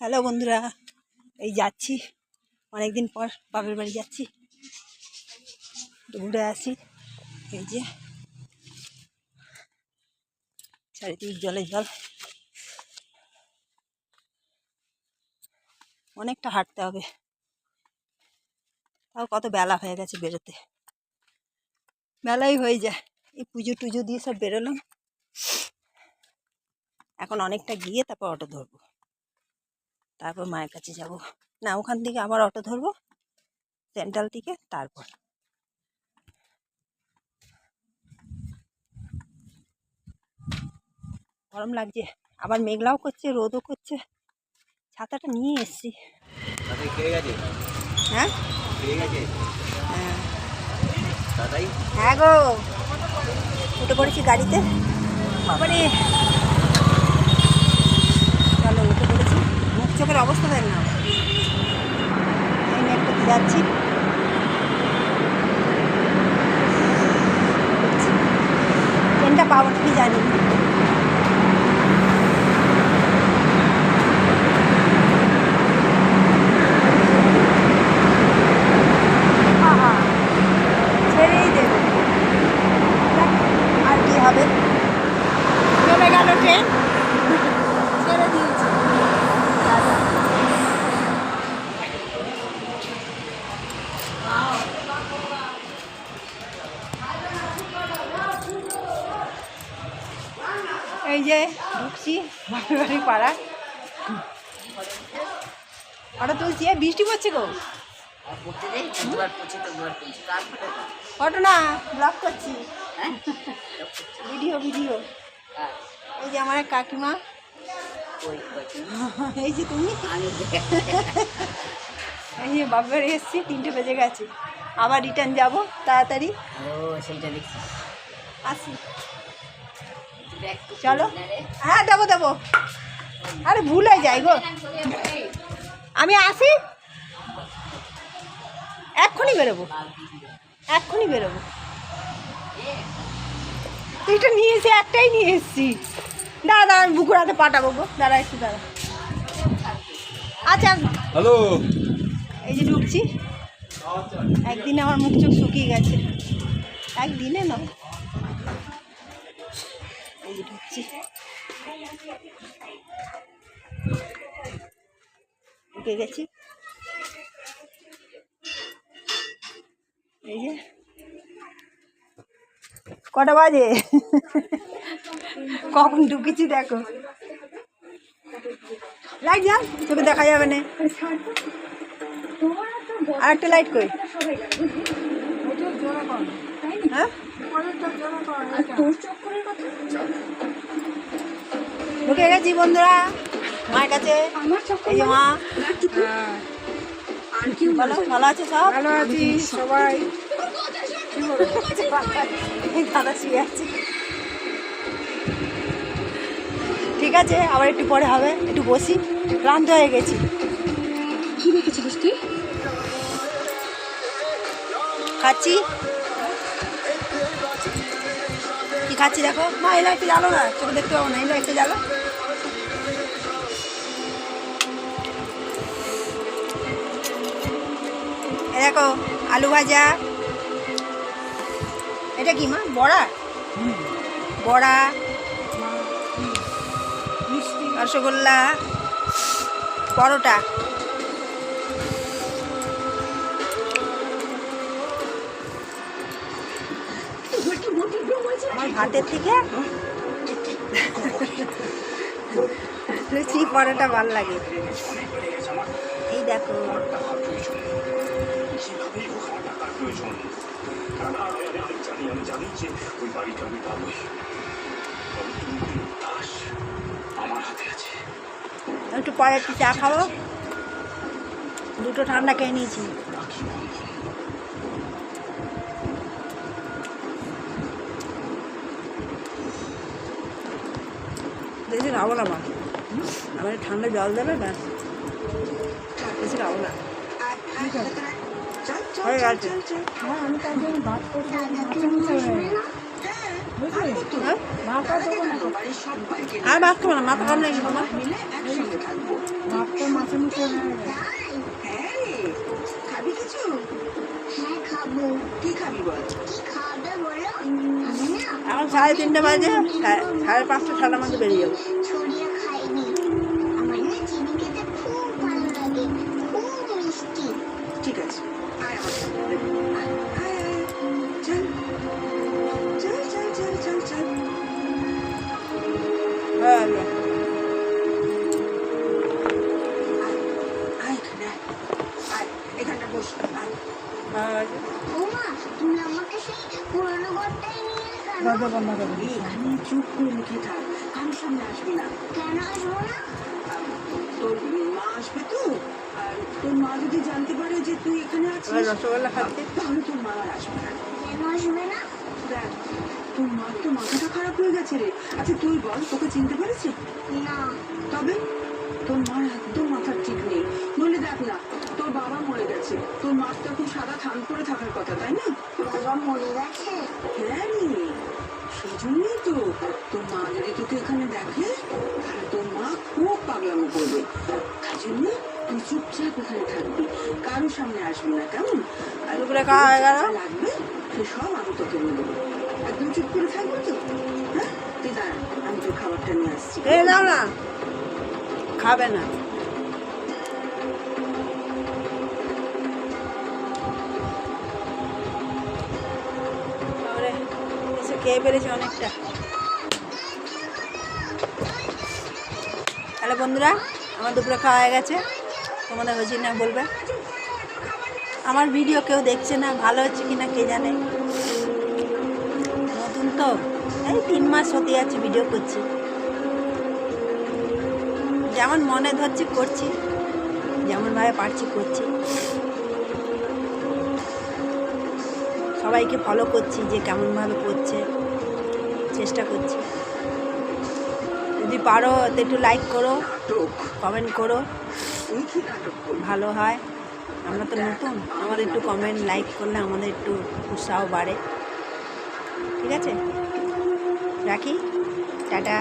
Hello বন্ধুরা, এই যাচ্ছি অনেকদিন পর বাপের বাড়ি যাচ্ছি, ঘুরে আসি। এই যে চারিদিক জলে জল, অনেকটা হাঁটতে হবে। তাও কত বেলা হয়ে গেছে, বেরোতে বেলাই হয়ে যায়। এই পুজো টুজো দিয়ে সব বেরোলাম, এখন অনেকটা গিয়ে তারপর অটো ধরবো, তারপর মায়ের কাছে যাব। না, ওখান থেকে আবার অটো ধরবো সেন্ট্রাল থেকে। তারপর গরম লাগছে, আবার মেঘলাও করছে, রোদও করছে। ছাতাটা নিয়ে এসছি। হ্যাঁ হ্যাঁ গো, উঠে পড়েছি গাড়িতে। বাবারে, চলো উঠে পড়েছি। মুখ চোখের অবস্থা দেন না। এই মেঘটাতে যাচ্ছি, ট্রেনটা পাবো নাকি জানি না। ছেড়েই দেবে, আর কি হবে, চলে গেল ট্রেন, ছেড়ে দিয়েছি। এই যে ঢুকছি বাপের বাড়ি পাড়া। অটো তুলছি, বৃষ্টি পড়ছে গো। ফটো না, ব্লগ করছি, ভিডিও। এই যে আমার কাকিমা, এই যে তুমি। এই যে বাপের বাড়ি এসছি, 3টে বেজে গেছে, আবার রিটার্ন যাবো তাড়াতাড়ি। আসি, চলো। হ্যাঁ দেবো। আরে ভুল হয়ে যায় গো, আমি আসি, এক্ষুনি বেরোবো। এইটা নিয়ে এসে একটাই নিয়ে এসছি। দাদা আমি বুকুর হাতে পাঠাবো গো, দাঁড়া একটু দাঁড়া। আচ্ছা হ্যালো, এই যে ঢুকছি। একদিনে আমার মুখ চোখ শুকিয়ে গেছে, একদিনে নয়। এই যে ঢুকছি, ঢুকে গেছি। এই যে কটা বাজে, কখন ঢুকেছি দেখো। লাইট যান, তোকে দেখা যাবে না। আর একটা লাইট কই? হ্যাঁ, ঢুকে গেছি বন্ধুরা মায়ের কাছে। এই যে মা, ভালো আছে সব? ভালো আছি সবাই। দাদা শুয়ে আছে, ঠিক আছে, আবার একটু পরে হবে। একটু বসি, ক্লান্ত হয়ে গেছি। কি রেখেছিস তুই? খাচ্ছি। কি খাচ্ছি দেখো মা, এই লাইটটা জ্বালো না, চোখে দেখতে পাবো না, এই লাইটটা জ্বালো। দেখো আলু ভাজা। এটা কি মা? বড়া, রসগোল্লা, পরোটা। আমার ভাতের থেকে লুচি পরোটা ভালো লাগে। এই দেখো, একটু পরে একটু চা খাবো। 2টো ঠান্ডা খেয়ে নিয়েছি। বেশি খাবো না মা, আবার ঠান্ডা জল দেবে ব্যাস, বেশি খাবো না। হয়ে গেছে। আমি তার জন্য ভাত করছি, আর ভাত খাবো না, মাথা খাবো না। তোর মাছের মুখে হ্যাঁ রে, খাবি কিছু? হ্যাঁ খাবো। কি খাবি বল? কি খাবে বলো? এখন 3:30 বাজে, 5:30 6টার মধ্যে বেরিয়ে যাবো। ছড়িয়ে খাইনি। আমার না চিনি খেতে খুব ভালো লাগে, খুব মিষ্টি। ঠিক আছে, আয় আমার সাথে। আয়, আয়, আয়। চল চল চল চল চল চল। ভালো। আয়, আয় এখানে আয়। আয়, এখানটা বস। আয়। আয়। ওমা, তুমি আমাকে সেই পুরনো ঘরটায় নিয়ে কেন? এখানে চুপ করে লিখে থাক, কারোর সামনে আসবি না। কেন আসবো না? তোর মা আসবে তো, আর তোর মা যদি জানতে পারে যে তুই এখানে আছিস, রসগোল্লা খাচ্ছে, তাহলে তোর মা আর আসবে না। কেন আসবে না? দেখ, তোর মার তো মাথাটা খারাপ হয়ে গেছে রে। আচ্ছা তুই বল, তোকে চিনতে পেরেছি? না। তবে তোর মার একদম মাথার ঠিক নেই। বলে দেখ না, তোর বাবা মরে গেছে, তোর মার তো এখন সাদা থান করে থাকার কথা, তাই না? বাবা মরে গেছে? হ্যাঁ রে, সেই জন্যই তো তোর মা যদি তোকে এখানে দেখে, তাহলে তোর মা খুব পাগলামো করবে। তাই জন্য তুই চুপচাপ এখানে থাকবি, কারোর সামনে আসবি না, কেমন? আর লাগবে সে সব আমি তোকে বলে দেবো। একদম চুপ করে থাকবি তো? হ্যাঁ, তুই দাঁড়া, আমি তোর খাবারটা নিয়ে আসছি। দাও না, খাবে না। খেয়ে পেরেছি অনেকটা। হ্যালো বন্ধুরা, আমার দুপুরে খাওয়া হয়ে গেছে। তোমাদের হয়েছে না বলবে। আমার ভিডিও কেউ দেখছে না, ভালো হচ্ছে কিনা কে জানে। নতুন তো, এই 3 মাস হতে যাচ্ছে ভিডিও করছি। যেমন মনে ধরছি করছি, যেমনভাবে পারছি করছি। সবাইকে ফলো করছি যে কেমনভাবে করছে, চেষ্টা করছি। যদি পারো তো একটু লাইক করো, কমেন্ট করো, ভালো হয়। আমরা তো নতুন, আমাদের একটু কমেন্ট লাইক করলে আমাদের একটু উৎসাহ বাড়ে। ঠিক আছে, রাখি, টাটা।